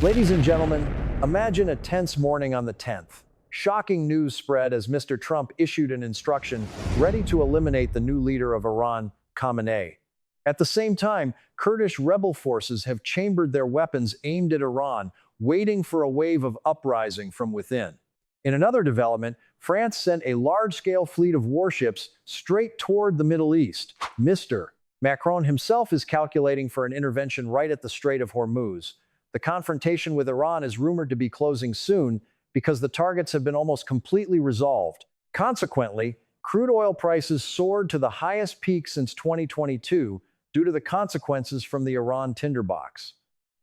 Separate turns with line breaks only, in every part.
Ladies and gentlemen, imagine a tense morning on the 10th. Shocking news spread as Mr. Trump issued an instruction ready to eliminate the new leader of Iran, Khamenei. At the same time, Kurdish rebel forces have chambered their weapons aimed at Iran, waiting for a wave of uprising from within. In another development, France sent a large-scale fleet of warships straight toward the Middle East. Mr. Macron himself is calculating for an intervention right at the Strait of Hormuz. The confrontation with Iran is rumored to be closing soon because the targets have been almost completely resolved. Consequently, crude oil prices soared to the highest peak since 2022 due to the consequences from the Iran tinderbox,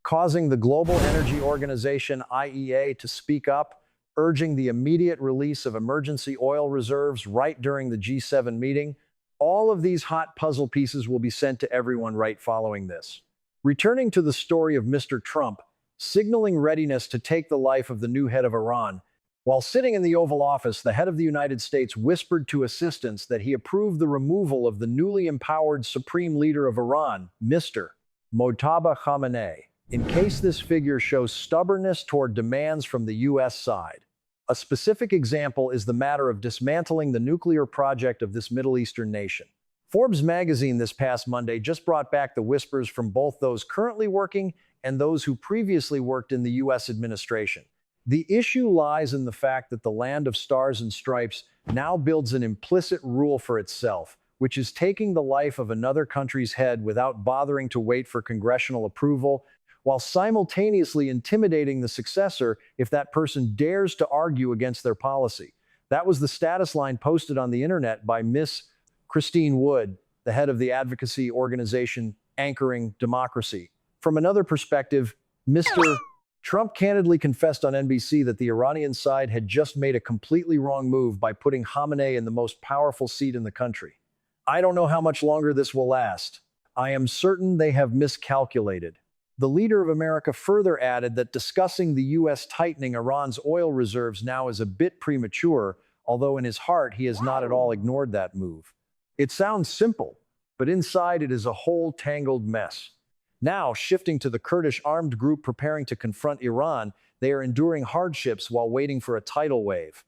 causing the Global Energy Organization (IEA) to speak up, urging the immediate release of emergency oil reserves right during the G7 meeting. All of these hot puzzle pieces will be sent to everyone right following this. Returning to the story of Mr. Trump, signaling readiness to take the life of the new head of Iran, while sitting in the Oval Office, the head of the United States whispered to assistants that he approved the removal of the newly empowered supreme leader of Iran, Mr. Mojtaba Khamenei, in case this figure shows stubbornness toward demands from the U.S. side. A specific example is the matter of dismantling the nuclear project of this Middle Eastern nation. Forbes magazine this past Monday just brought back the whispers from both those currently working and those who previously worked in the U.S. administration. The issue lies in the fact that the land of stars and stripes now builds an implicit rule for itself, which is taking the life of another country's head without bothering to wait for congressional approval, while simultaneously intimidating the successor if that person dares to argue against their policy. That was the status line posted on the internet by Miss Christine Wood, the head of the advocacy organization Anchoring Democracy. From another perspective, Mr. Trump candidly confessed on NBC that the Iranian side had just made a completely wrong move by putting Khamenei in the most powerful seat in the country. I don't know how much longer this will last. I am certain they have miscalculated. The leader of America further added that discussing the U.S. tightening Iran's oil reserves now is a bit premature, although in his heart he has not at all ignored that move. It sounds simple, but inside it is a whole tangled mess. Now, shifting to the Kurdish armed group preparing to confront Iran, they are enduring hardships while waiting for a tidal wave.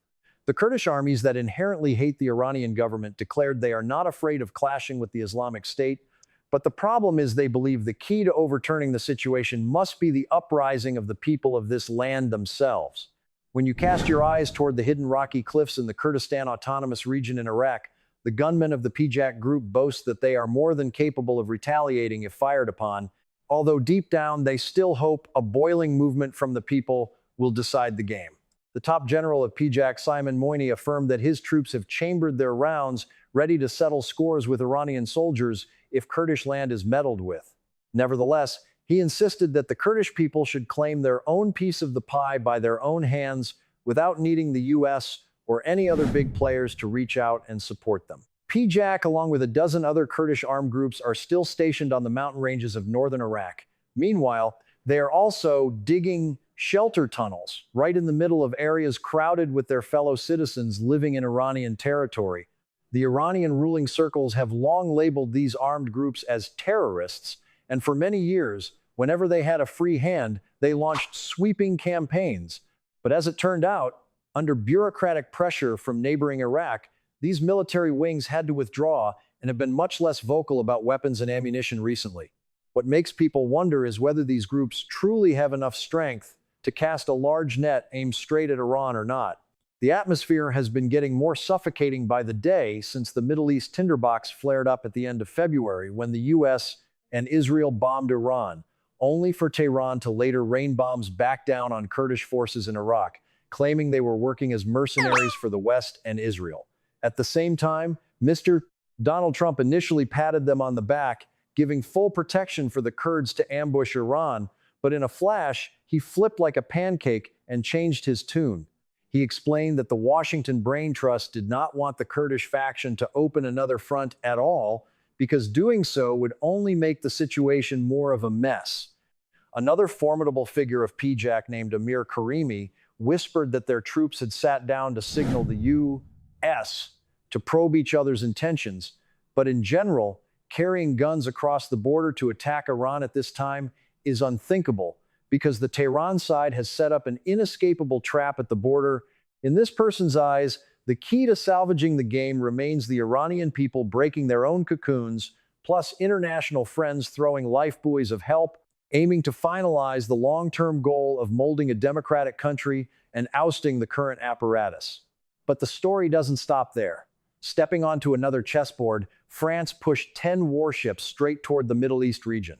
The Kurdish armies that inherently hate the Iranian government declared they are not afraid of clashing with the Islamic State, but the problem is they believe the key to overturning the situation must be the uprising of the people of this land themselves. When you cast your eyes toward the hidden rocky cliffs in the Kurdistan Autonomous Region in Iraq, the gunmen of the PJAK group boast that they are more than capable of retaliating if fired upon, although deep down they still hope a boiling movement from the people will decide the game. The top general of PJAK, Simon Moini, affirmed that his troops have chambered their rounds, ready to settle scores with Iranian soldiers if Kurdish land is meddled with. Nevertheless, he insisted that the Kurdish people should claim their own piece of the pie by their own hands without needing the U.S. or any other big players to reach out and support them. PJAK, along with a dozen other Kurdish armed groups, are still stationed on the mountain ranges of northern Iraq. Meanwhile, they are also digging shelter tunnels right in the middle of areas crowded with their fellow citizens living in Iranian territory. The Iranian ruling circles have long labeled these armed groups as terrorists, and for many years, whenever they had a free hand, they launched sweeping campaigns. But as it turned out, under bureaucratic pressure from neighboring Iraq, these military wings had to withdraw and have been much less vocal about weapons and ammunition recently. What makes people wonder is whether these groups truly have enough strength to cast a large net aimed straight at Iran or not. The atmosphere has been getting more suffocating by the day since the Middle East tinderbox flared up at the end of February when the U.S. and Israel bombed Iran, only for Tehran to later rain bombs back down on Kurdish forces in Iraq, claiming they were working as mercenaries for the West and Israel. At the same time, Mr. Donald Trump initially patted them on the back, giving full protection for the Kurds to ambush Iran, but in a flash, he flipped like a pancake and changed his tune. He explained that the Washington Brain Trust did not want the Kurdish faction to open another front at all, because doing so would only make the situation more of a mess. Another formidable figure of PJAK named Amir Karimi whispered that their troops had sat down to signal the U.S. to probe each other's intentions, but in general, carrying guns across the border to attack Iran at this time is unthinkable because the Tehran side has set up an inescapable trap at the border. In this person's eyes, the key to salvaging the game remains the Iranian people breaking their own cocoons, plus international friends throwing lifebuoys of help, aiming to finalize the long-term goal of molding a democratic country and ousting the current apparatus. But the story doesn't stop there. Stepping onto another chessboard, France pushed 10 warships straight toward the Middle East region.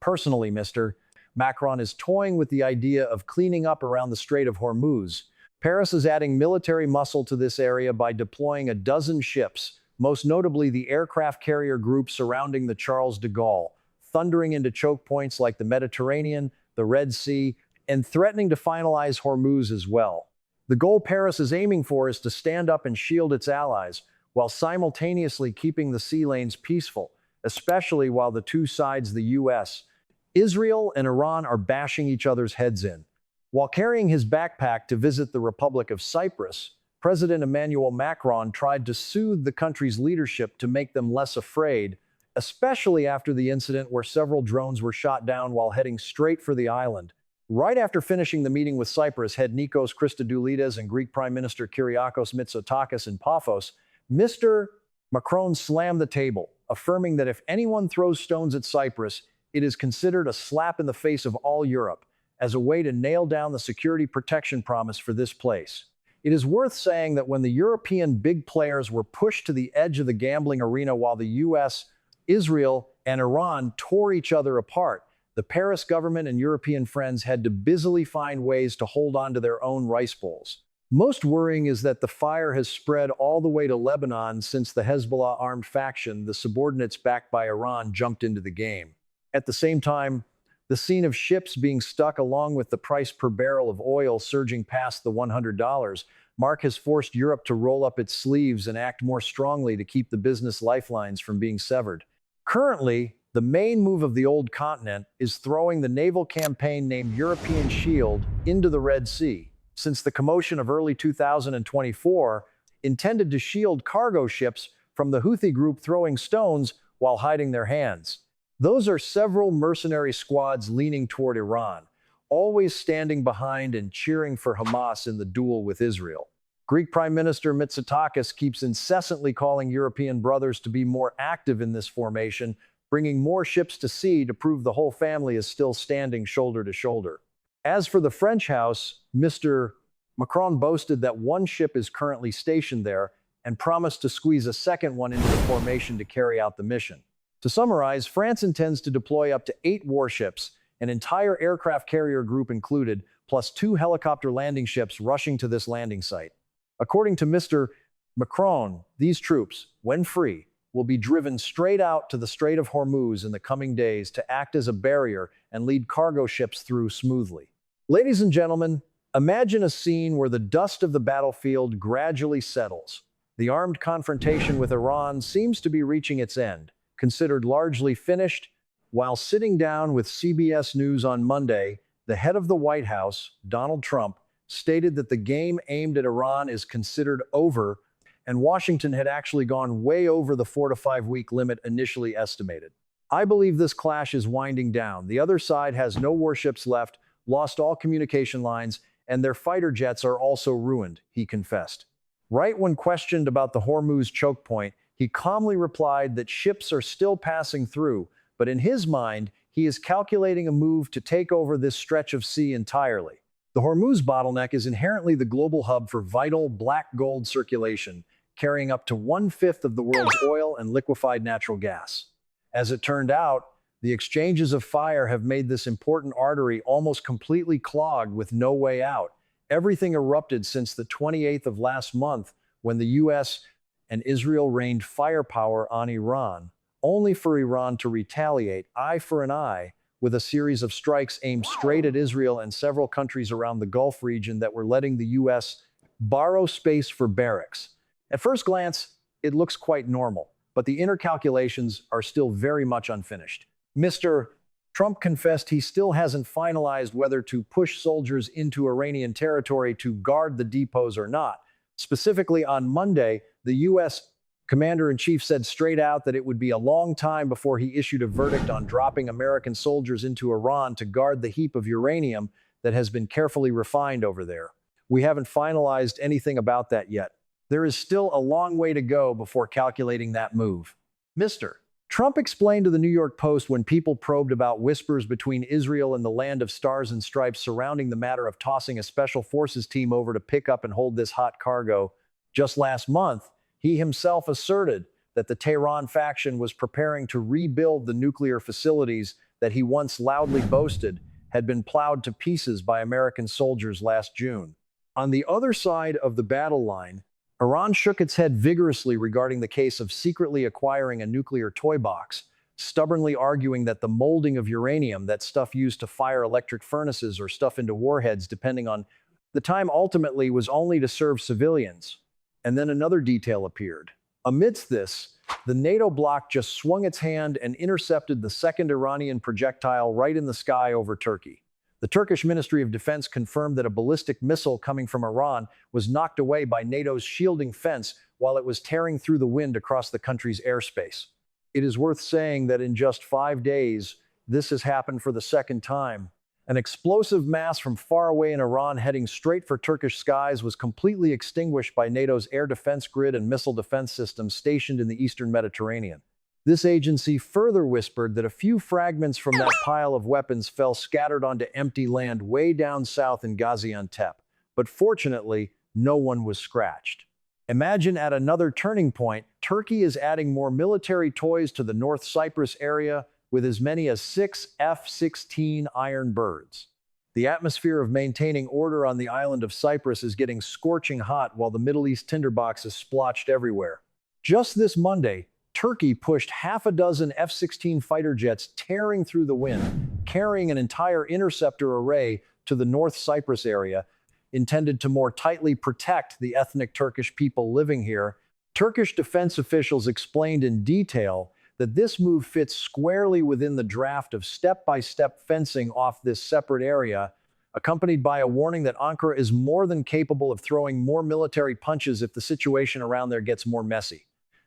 Personally, Mr. Macron is toying with the idea of cleaning up around the Strait of Hormuz. Paris is adding military muscle to this area by deploying a dozen ships, most notably the aircraft carrier group surrounding the Charles de Gaulle, thundering into choke points like the Mediterranean, the Red Sea, and threatening to finalize Hormuz as well. The goal Paris is aiming for is to stand up and shield its allies, while simultaneously keeping the sea lanes peaceful, especially while the two sides, the US, Israel, and Iran, are bashing each other's heads in. While carrying his backpack to visit the Republic of Cyprus, President Emmanuel Macron tried to soothe the country's leadership to make them less afraid, especially after the incident where several drones were shot down while heading straight for the island. Right after finishing the meeting with Cyprus head Nikos Christodoulides and Greek Prime Minister Kyriakos Mitsotakis in Paphos, Mr. Macron slammed the table, affirming that if anyone throws stones at Cyprus, it is considered a slap in the face of all Europe, as a way to nail down the security protection promise for this place. It is worth saying that when the European big players were pushed to the edge of the gambling arena while the US, Israel, and Iran tore each other apart, the Paris government and European friends had to busily find ways to hold on to their own rice bowls. Most worrying is that the fire has spread all the way to Lebanon since the Hezbollah armed faction, the subordinates backed by Iran, jumped into the game. At the same time, the scene of ships being stuck along with the price per barrel of oil surging past the $100 mark has forced Europe to roll up its sleeves and act more strongly to keep the business lifelines from being severed. Currently, the main move of the old continent is throwing the naval campaign named European Shield into the Red Sea, since the commotion of early 2024 intended to shield cargo ships from the Houthi group throwing stones while hiding their hands. Those are several mercenary squads leaning toward Iran, always standing behind and cheering for Hamas in the duel with Israel. Greek Prime Minister Mitsotakis keeps incessantly calling European brothers to be more active in this formation, bringing more ships to sea to prove the whole family is still standing shoulder to shoulder. As for the French house, Mr. Macron boasted that one ship is currently stationed there and promised to squeeze a second one into the formation to carry out the mission. To summarize, France intends to deploy up to 8 warships, an entire aircraft carrier group included, plus 2 helicopter landing ships rushing to this landing site. According to Mr. Macron, these troops, when free, will be driven straight out to the Strait of Hormuz in the coming days to act as a barrier and lead cargo ships through smoothly. Ladies and gentlemen, imagine a scene where the dust of the battlefield gradually settles. The armed confrontation with Iran seems to be reaching its end, considered largely finished. While sitting down with CBS News on Monday, the head of the White House, Donald Trump, stated that the game aimed at Iran is considered over, and Washington had actually gone way over the 4 to 5 week limit initially estimated. I believe this clash is winding down. The other side has no warships left, lost all communication lines, and their fighter jets are also ruined, he confessed. Right when questioned about the Hormuz choke point, he calmly replied that ships are still passing through, but in his mind, he is calculating a move to take over this stretch of sea entirely. The Hormuz bottleneck is inherently the global hub for vital black gold circulation, carrying up to 1/5 of the world's oil and liquefied natural gas. As it turned out, the exchanges of fire have made this important artery almost completely clogged with no way out. Everything erupted since the 28th of last month, when the US and Israel rained firepower on Iran, only for Iran to retaliate eye for an eye with a series of strikes aimed straight at Israel and several countries around the Gulf region that were letting the US borrow space for barracks. At first glance, it looks quite normal, but the inner calculations are still very much unfinished. Mr. Trump confessed he still hasn't finalized whether to push soldiers into Iranian territory to guard the depots or not. Specifically, on Monday, the U.S. Commander-in-Chief said straight out that it would be a long time before he issued a verdict on dropping American soldiers into Iran to guard the heap of uranium that has been carefully refined over there. We haven't finalized anything about that yet. There is still a long way to go before calculating that move. Mr. Trump explained to the New York Post when people probed about whispers between Israel and the Land of Stars and Stripes surrounding the matter of tossing a special forces team over to pick up and hold this hot cargo. Just last month, he himself asserted that the Tehran faction was preparing to rebuild the nuclear facilities that he once loudly boasted had been plowed to pieces by American soldiers last June. On the other side of the battle line, Iran shook its head vigorously regarding the case of secretly acquiring a nuclear toy box, stubbornly arguing that the molding of uranium, that stuff used to fire electric furnaces or stuff into warheads depending on the time, ultimately was only to serve civilians. And then another detail appeared. Amidst this, the NATO bloc just swung its hand and intercepted the second Iranian projectile right in the sky over Turkey. The Turkish Ministry of Defense confirmed that a ballistic missile coming from Iran was knocked away by NATO's shielding fence while it was tearing through the wind across the country's airspace. It is worth saying that in just 5 days, this has happened for the second time. An explosive mass from far away in Iran heading straight for Turkish skies was completely extinguished by NATO's air defense grid and missile defense systems stationed in the eastern Mediterranean. This agency further whispered that a few fragments from that pile of weapons fell scattered onto empty land way down south in Gaziantep, but fortunately, no one was scratched. Imagine at another turning point, Turkey is adding more military toys to the North Cyprus area with as many as 6 F-16 Iron Birds. The atmosphere of maintaining order on the island of Cyprus is getting scorching hot while the Middle East tinderbox is splotched everywhere. Just this Monday, Turkey pushed half a dozen F-16 fighter jets tearing through the wind, carrying an entire interceptor array to the North Cyprus area, intended to more tightly protect the ethnic Turkish people living here. Turkish defense officials explained in detail that this move fits squarely within the draft of step-by-step fencing off this separate area, accompanied by a warning that Ankara is more than capable of throwing more military punches if the situation around there gets more messy.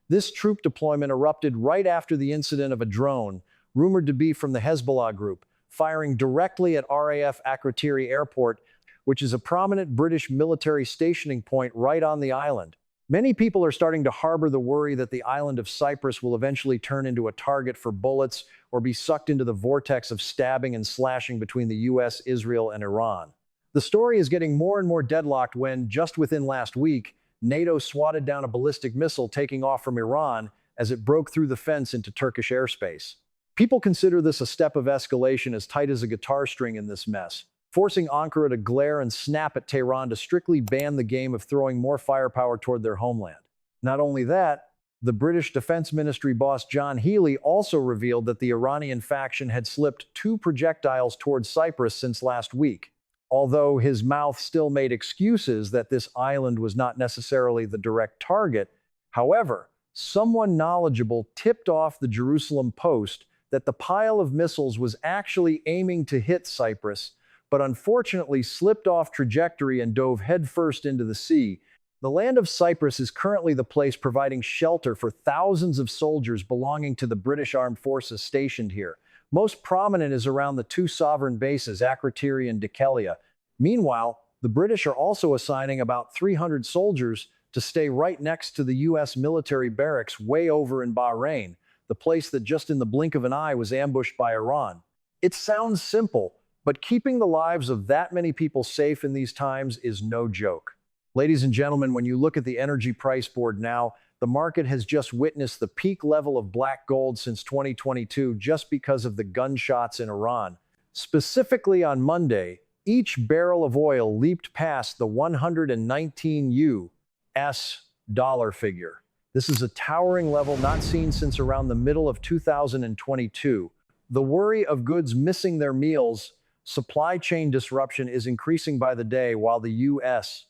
This troop deployment erupted right after the incident of a drone, rumored to be from the Hezbollah group, firing directly at RAF Akrotiri Airport, which is a prominent British military stationing point right on the island. Many people are starting to harbor the worry that the island of Cyprus will eventually turn into a target for bullets or be sucked into the vortex of stabbing and slashing between the US, Israel, and Iran. The story is getting more and more deadlocked when, just within last week, NATO swatted down a ballistic missile taking off from Iran as it broke through the fence into Turkish airspace. People consider this a step of escalation as tight as a guitar string in this mess, forcing Ankara to glare and snap at Tehran to strictly ban the game of throwing more firepower toward their homeland. Not only that, the British Defense Ministry boss John Healey also revealed that the Iranian faction had slipped 2 projectiles towards Cyprus since last week, although his mouth still made excuses that this island was not necessarily the direct target. However, someone knowledgeable tipped off the Jerusalem Post that the pile of missiles was actually aiming to hit Cyprus, but unfortunately slipped off trajectory and dove headfirst into the sea. The land of Cyprus is currently the place providing shelter for thousands of soldiers belonging to the British Armed Forces stationed here. Most prominent is around the 2 sovereign bases, Akrotiri and Dikelia. Meanwhile, the British are also assigning about 300 soldiers to stay right next to the US military barracks way over in Bahrain, the place that just in the blink of an eye was ambushed by Iran. It sounds simple, but keeping the lives of that many people safe in these times is no joke. Ladies and gentlemen, when you look at the energy price board now, the market has just witnessed the peak level of black gold since 2022 just because of the gunshots in Iran. Specifically on Monday, each barrel of oil leaped past the 119 US dollar figure. This is a towering level not seen since around the middle of 2022. The worry of goods missing their meals, supply chain disruption is increasing by the day while the US,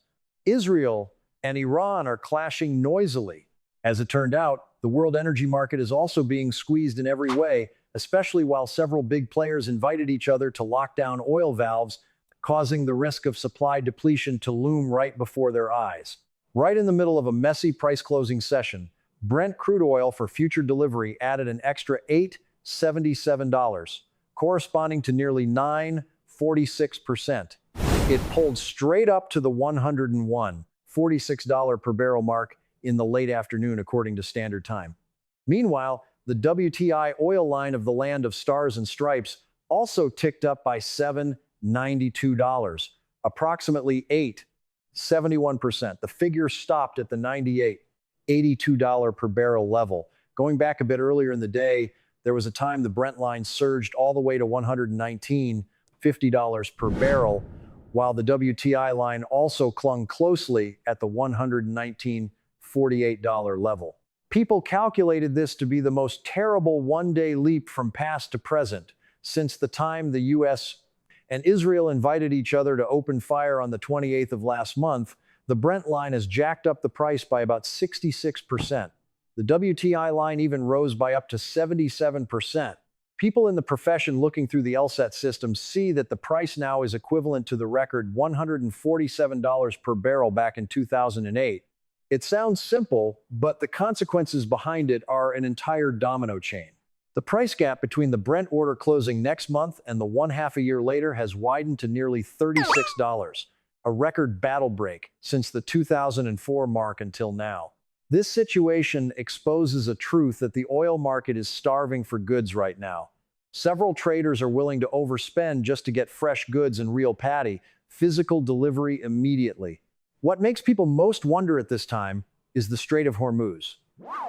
Israel, and Iran are clashing noisily. As it turned out, the world energy market is also being squeezed in every way, especially while several big players invited each other to lock down oil valves, causing the risk of supply depletion to loom right before their eyes. Right in the middle of a messy price-closing session, Brent crude oil for future delivery added an extra $8.77, corresponding to nearly 9.46%. It pulled straight up to the $101.46 per barrel mark in the late afternoon, according to Standard Time. Meanwhile, the WTI oil line of the land of stars and stripes also ticked up by $7.92, approximately 8.71%. The figure stopped at the $98.82 per barrel level. Going back a bit earlier in the day, there was a time the Brent line surged all the way to $119.50 per barrel, while the WTI line also clung closely at the $119.48 level. People calculated this to be the most terrible one-day leap from past to present since the time the U.S. and Israel invited each other to open fire on the 28th of last month. The Brent line has jacked up the price by about 66%. The WTI line even rose by up to 77%. People in the profession looking through the LSAT system see that the price now is equivalent to the record $147 per barrel back in 2008. It sounds simple, but the consequences behind it are an entire domino chain. The price gap between the Brent order closing next month and the one half a year later has widened to nearly $36, a record battle break since the 2004 mark until now. This situation exposes a truth that the oil market is starving for goods right now. Several traders are willing to overspend just to get fresh goods and real patty, physical delivery immediately. What makes people most wonder at this time is the Strait of Hormuz.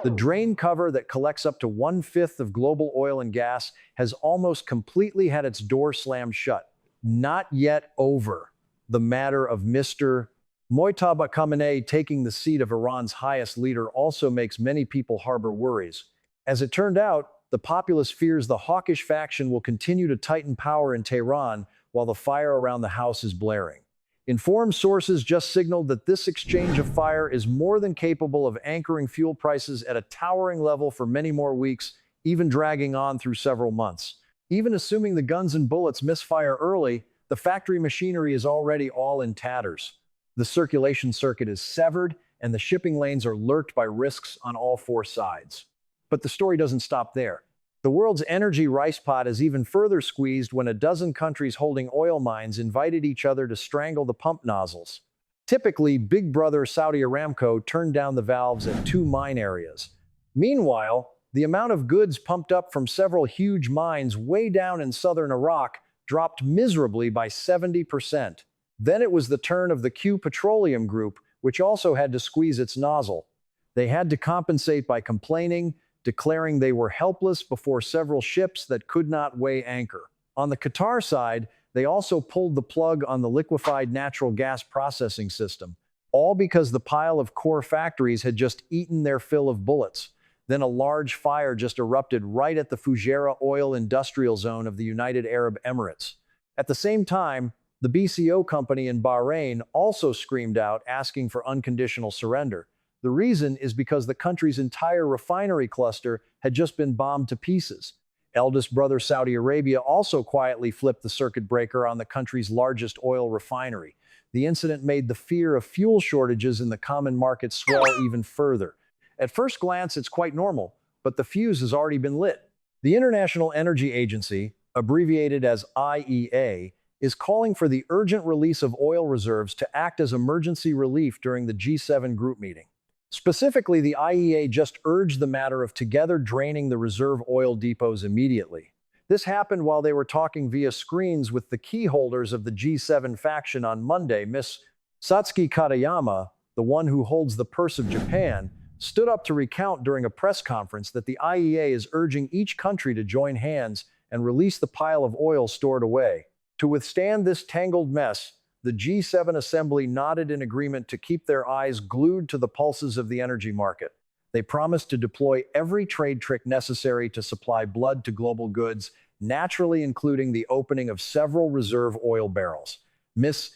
The drain cover that collects up to 1/5 of global oil and gas has almost completely had its door slammed shut. Not yet over. The matter of Mr. Mojtaba Khamenei taking the seat of Iran's highest leader also makes many people harbor worries. As it turned out, the populace fears the hawkish faction will continue to tighten power in Tehran while the fire around the house is blaring. Informed sources just signaled that this exchange of fire is more than capable of anchoring fuel prices at a towering level for many more weeks, even dragging on through several months. Even assuming the guns and bullets misfire early, the factory machinery is already all in tatters. The circulation circuit is severed, and the shipping lanes are lurked by risks on all four sides. But the story doesn't stop there. The world's energy rice pot is even further squeezed when a dozen countries holding oil mines invited each other to strangle the pump nozzles. Typically, Big Brother Saudi Aramco turned down the valves at 2 mine areas. Meanwhile, the amount of goods pumped up from several huge mines way down in southern Iraq dropped miserably by 70%. Then it was the turn of the Q Petroleum Group, which also had to squeeze its nozzle. They had to compensate by complaining, declaring they were helpless before several ships that could not weigh anchor. On the Qatar side, they also pulled the plug on the liquefied natural gas processing system, all because the pile of core factories had just eaten their fill of bullets. Then a large fire just erupted right at the Fujairah oil industrial zone of the United Arab Emirates. At the same time, the BCO company in Bahrain also screamed out, asking for unconditional surrender. The reason is because the country's entire refinery cluster had just been bombed to pieces. Eldest brother Saudi Arabia also quietly flipped the circuit breaker on the country's largest oil refinery. The incident made the fear of fuel shortages in the common market swell even further. At first glance, it's quite normal, but the fuse has already been lit. The International Energy Agency, abbreviated as IEA, is calling for the urgent release of oil reserves to act as emergency relief during the G7 group meeting. Specifically, the IEA just urged the matter of together draining the reserve oil depots immediately. This happened while they were talking via screens with the key holders of the G7 faction on Monday. Ms. Satsuki Katayama, the one who holds the purse of Japan, stood up to recount during a press conference that the IEA is urging each country to join hands and release the pile of oil stored away. To withstand this tangled mess, the G7 assembly nodded in agreement to keep their eyes glued to the pulses of the energy market. They promised to deploy every trade trick necessary to supply blood to global goods, naturally including the opening of several reserve oil barrels. Ms.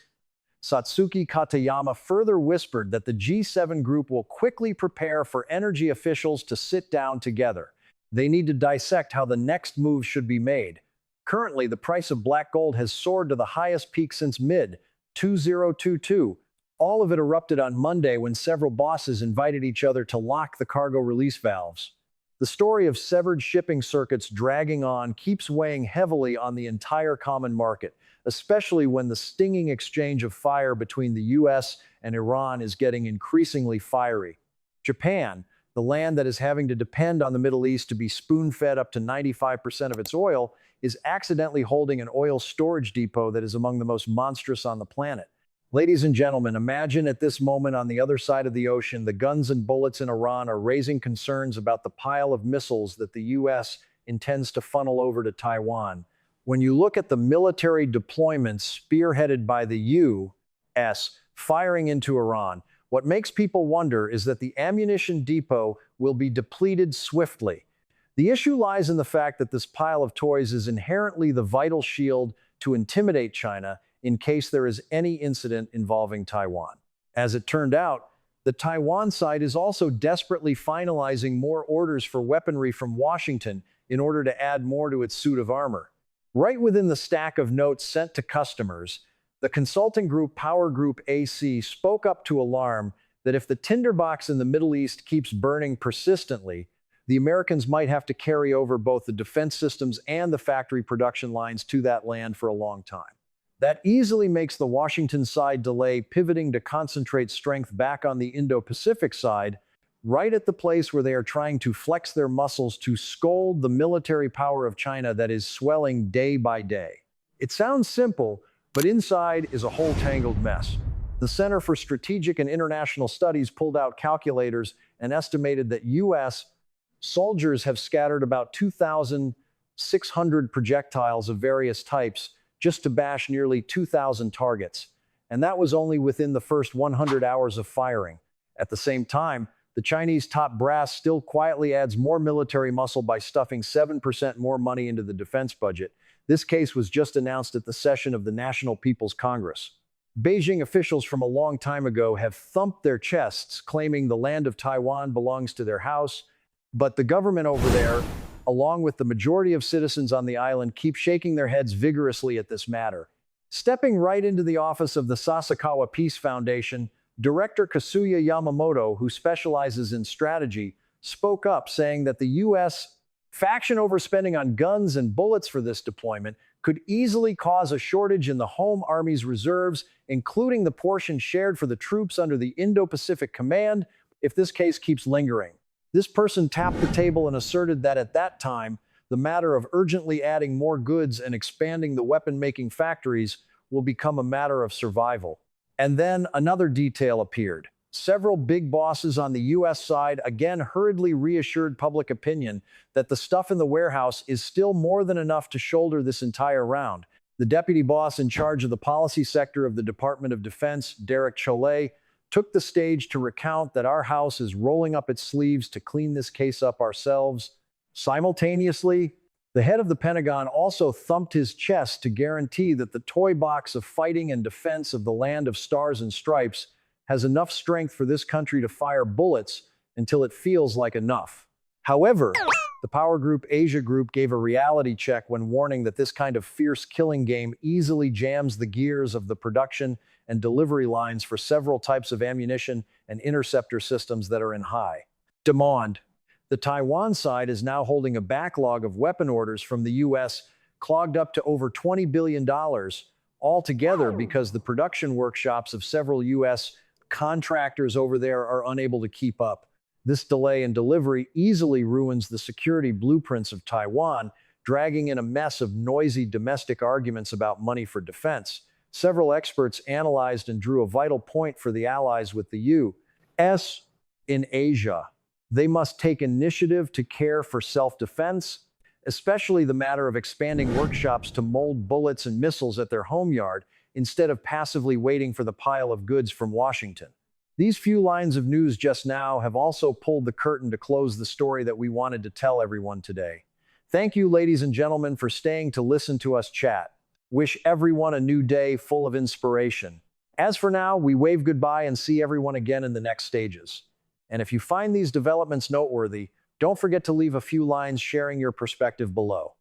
Satsuki Katayama further whispered that the G7 group will quickly prepare for energy officials to sit down together. They need to dissect how the next move should be made. Currently, the price of black gold has soared to the highest peak since mid-2022, All of it erupted on Monday when several bosses invited each other to lock the cargo release valves. The story of severed shipping circuits dragging on keeps weighing heavily on the entire common market, especially when the stinging exchange of fire between the US and Iran is getting increasingly fiery. Japan, the land that is having to depend on the Middle East to be spoon-fed up to 95% of its oil, is accidentally holding an oil storage depot that is among the most monstrous on the planet. Ladies and gentlemen, imagine at this moment on the other side of the ocean, the guns and bullets in Iran are raising concerns about the pile of missiles that the US intends to funnel over to Taiwan. When you look at the military deployments spearheaded by the US firing into Iran, what makes people wonder is that the ammunition depot will be depleted swiftly. The issue lies in the fact that this pile of toys is inherently the vital shield to intimidate China in case there is any incident involving Taiwan. As it turned out, the Taiwan side is also desperately finalizing more orders for weaponry from Washington in order to add more to its suit of armor. Right within the stack of notes sent to customers, the consulting group Power Group AC spoke up to alarm that if the tinderbox in the Middle East keeps burning persistently, the Americans might have to carry over both the defense systems and the factory production lines to that land for a long time. That easily makes the Washington side delay pivoting to concentrate strength back on the Indo-Pacific side, right at the place where they are trying to flex their muscles to scold the military power of China that is swelling day by day. It sounds simple, but inside is a whole tangled mess. The Center for Strategic and International Studies pulled out calculators and estimated that U.S. soldiers have scattered about 2,600 projectiles of various types just to bash nearly 2,000 targets. And that was only within the first 100 hours of firing. At the same time, the Chinese top brass still quietly adds more military muscle by stuffing 7% more money into the defense budget. This case was just announced at the session of the National People's Congress. Beijing officials from a long time ago have thumped their chests, claiming the land of Taiwan belongs to their house, but the government over there, along with the majority of citizens on the island, keep shaking their heads vigorously at this matter. Stepping right into the office of the Sasakawa Peace Foundation, Director Kazuya Yamamoto, who specializes in strategy, spoke up saying that the U.S. faction overspending on guns and bullets for this deployment could easily cause a shortage in the home army's reserves, including the portion shared for the troops under the Indo-Pacific Command, if this case keeps lingering. This person tapped the table and asserted that at that time, the matter of urgently adding more goods and expanding the weapon-making factories will become a matter of survival. And then another detail appeared. Several big bosses on the U.S. side again hurriedly reassured public opinion that the stuff in the warehouse is still more than enough to shoulder this entire round. The deputy boss in charge of the policy sector of the Department of Defense, Derek Chollet, took the stage to recount that our house is rolling up its sleeves to clean this case up ourselves. Simultaneously, the head of the Pentagon also thumped his chest to guarantee that the toy box of fighting and defense of the land of stars and stripes has enough strength for this country to fire bullets until it feels like enough. However, the Power Group Asia Group gave a reality check when warning that this kind of fierce killing game easily jams the gears of the production and delivery lines for several types of ammunition and interceptor systems that are in high demand. The Taiwan side is now holding a backlog of weapon orders from the U.S. clogged up to over $20 billion altogether because the production workshops of several U.S. contractors over there are unable to keep up. This delay in delivery easily ruins the security blueprints of Taiwan, dragging in a mess of noisy domestic arguments about money for defense. Several experts analyzed and drew a vital point for the allies with the U.S. in Asia. They must take initiative to care for self-defense, especially the matter of expanding workshops to mold bullets and missiles at their home yard instead of passively waiting for the pile of goods from Washington. These few lines of news just now have also pulled the curtain to close the story that we wanted to tell everyone today. Thank you, ladies and gentlemen, for staying to listen to us chat. Wish everyone a new day full of inspiration. As for now, we wave goodbye and see everyone again in the next stages. And if you find these developments noteworthy, don't forget to leave a few lines sharing your perspective below.